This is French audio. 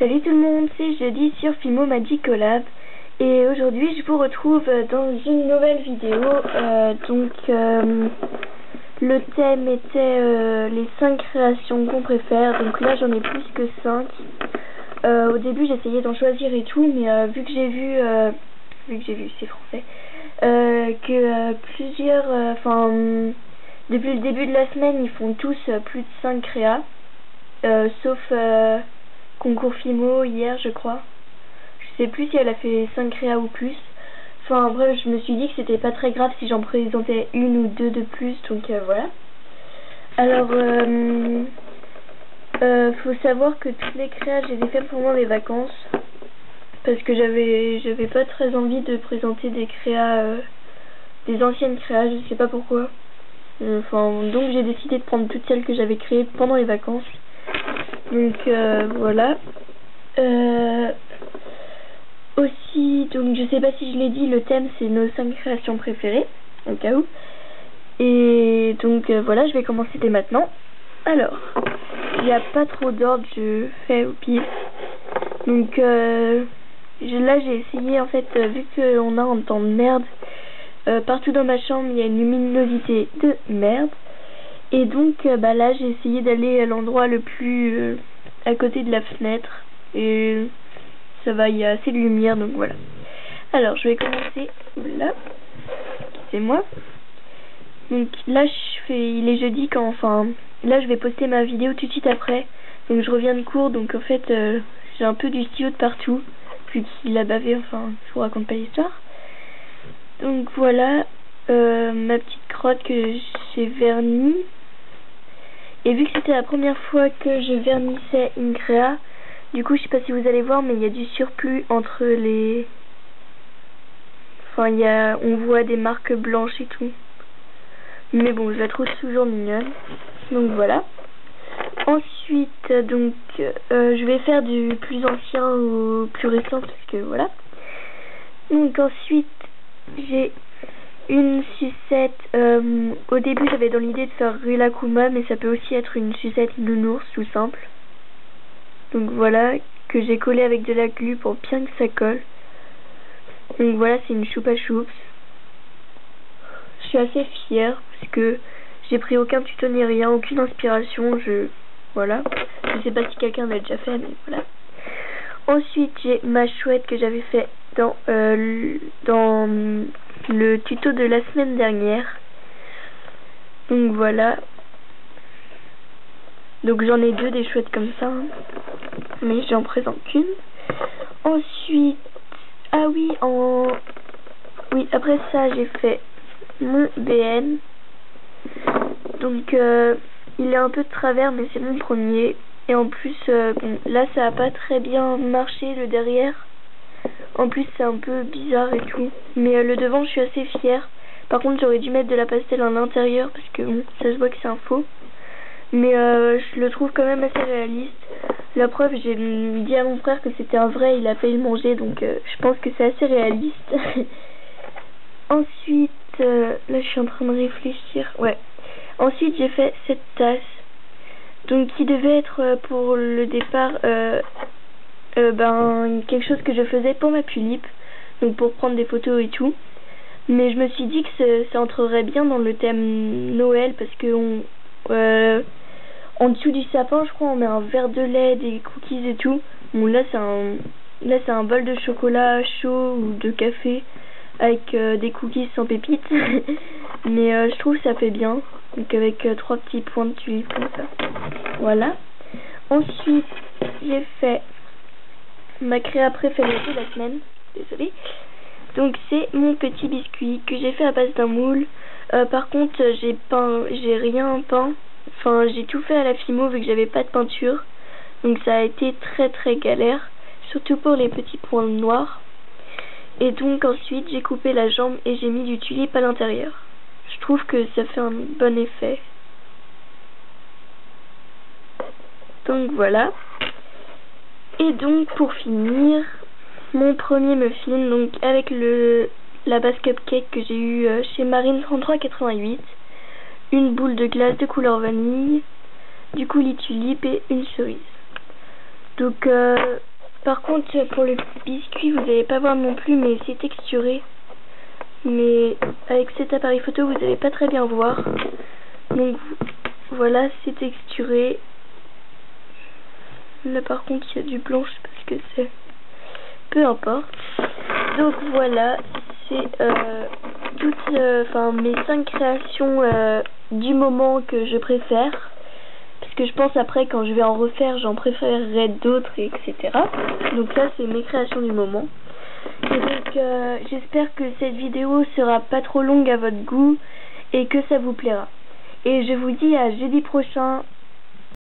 Salut tout le monde, c'est jeudi sur Fimo Magic Collab et aujourd'hui je vous retrouve dans une nouvelle vidéo. Le thème était les 5 créations qu'on préfère, donc là j'en ai plus que 5. Au début j'essayais d'en choisir et tout, mais vu que j'ai vu, c'est français, que plusieurs, depuis le début de la semaine ils font tous plus de 5 créas, sauf Concours Fimo hier je crois. Je sais plus si elle a fait 5 créas ou plus. Enfin bref, je me suis dit que c'était pas très grave si j'en présentais une ou deux de plus, donc voilà. Alors faut savoir que toutes les créas j'ai fait pendant les vacances, parce que j'avais pas très envie de présenter des créas, des anciennes créas, je sais pas pourquoi. Donc j'ai décidé de prendre toutes celles que j'avais créées pendant les vacances. Donc voilà. Aussi, donc je sais pas si je l'ai dit, le thème c'est nos 5 créations préférées, au cas où. Et donc voilà, je vais commencer dès maintenant. Alors, il n'y a pas trop d'ordre, je fais au pif. Donc là j'ai essayé, en fait, vu qu'on a un temps de merde, partout dans ma chambre il y a une luminosité de merde. Et donc là j'ai essayé d'aller à l'endroit le plus à côté de la fenêtre. Et ça va, il y a assez de lumière, donc voilà. Alors je vais commencer là. C'est moi. Donc là il est jeudi quand, là je vais poster ma vidéo tout de suite après. Donc je reviens de cours, donc en fait j'ai un peu du stylo de partout, vu qu'il a bavé, je vous raconte pas l'histoire. Donc voilà, ma petite crotte que j'ai vernie. Et vu que c'était la première fois que je vernissais une créa, du coup je sais pas si vous allez voir, mais il y a du surplus entre les... on voit des marques blanches et tout. Mais bon, je la trouve toujours mignonne. Donc voilà. Ensuite, donc je vais faire du plus ancien au plus récent, parce que voilà. Donc ensuite, j'ai une sucette. Au début j'avais dans l'idée de faire Rilakkuma, mais ça peut aussi être une sucette nounours tout simple. Donc voilà, que j'ai collé avec de la glu pour bien que ça colle. Donc voilà, c'est une choupa choups. Je suis assez fière parce que j'ai pris aucun tuto ni rien, aucune inspiration. Voilà, je sais pas si quelqu'un l'a déjà fait, mais voilà. Ensuite j'ai ma chouette que j'avais fait dans le tuto de la semaine dernière. Donc voilà. Donc j'en ai deux des chouettes comme ça, hein. Mais j'en présente qu'une. Ensuite, ah oui, après ça j'ai fait mon BN. Donc il est un peu de travers, mais c'est mon premier. Et en plus bon, là ça a pas très bien marché le derrière. En plus c'est un peu bizarre et tout, mais le devant je suis assez fière. Par contre j'aurais dû mettre de la pastel à l'intérieur, parce que bon, ça se voit que c'est un faux. Mais je le trouve quand même assez réaliste. La preuve, j'ai dit à mon frère que c'était un vrai, il a failli le manger, donc je pense que c'est assez réaliste. Ensuite, là je suis en train de réfléchir. Ouais. Ensuite j'ai fait cette tasse, donc qui devait être pour le départ quelque chose que je faisais pour ma tulipe, donc pour prendre des photos et tout. Mais je me suis dit que ça entrerait bien dans le thème Noël, parce que en dessous du sapin, je crois, on met un verre de lait, des cookies et tout. Bon, là c'est un bol de chocolat chaud ou de café avec des cookies sans pépites. Mais je trouve que ça fait bien. Donc avec 3 petits points de tulipe comme ça. Voilà. Ensuite, j'ai fait ma créa préférée de la semaine. Désolée. Donc c'est mon petit biscuit que j'ai fait à base d'un moule. Par contre, j'ai rien peint. J'ai tout fait à la Fimo vu que j'avais pas de peinture. Donc ça a été très très galère, surtout pour les petits points noirs. Et donc ensuite j'ai coupé la jambe et j'ai mis du tulipe à l'intérieur. Je trouve que ça fait un bon effet. Donc voilà. Et donc pour finir, mon premier muffin, donc avec la base cupcake que j'ai eu chez Marine 3388. Une boule de glace de couleur vanille, du coulis tulipe et une cerise. Donc Par contre, pour le biscuit, vous n'allez pas voir non plus, mais c'est texturé. Mais avec cet appareil photo, vous n'allez pas très bien voir. Donc voilà, c'est texturé. Là par contre, il y a du blanc, je sais pas ce que c'est. Peu importe. Donc voilà, c'est toutes mes 5 créations du moment que je préfère. Parce que je pense après, quand je vais en refaire, j'en préférerai d'autres, etc. Donc ça, c'est mes créations du moment. Et donc, j'espère que cette vidéo sera pas trop longue à votre goût et que ça vous plaira. Et je vous dis à jeudi prochain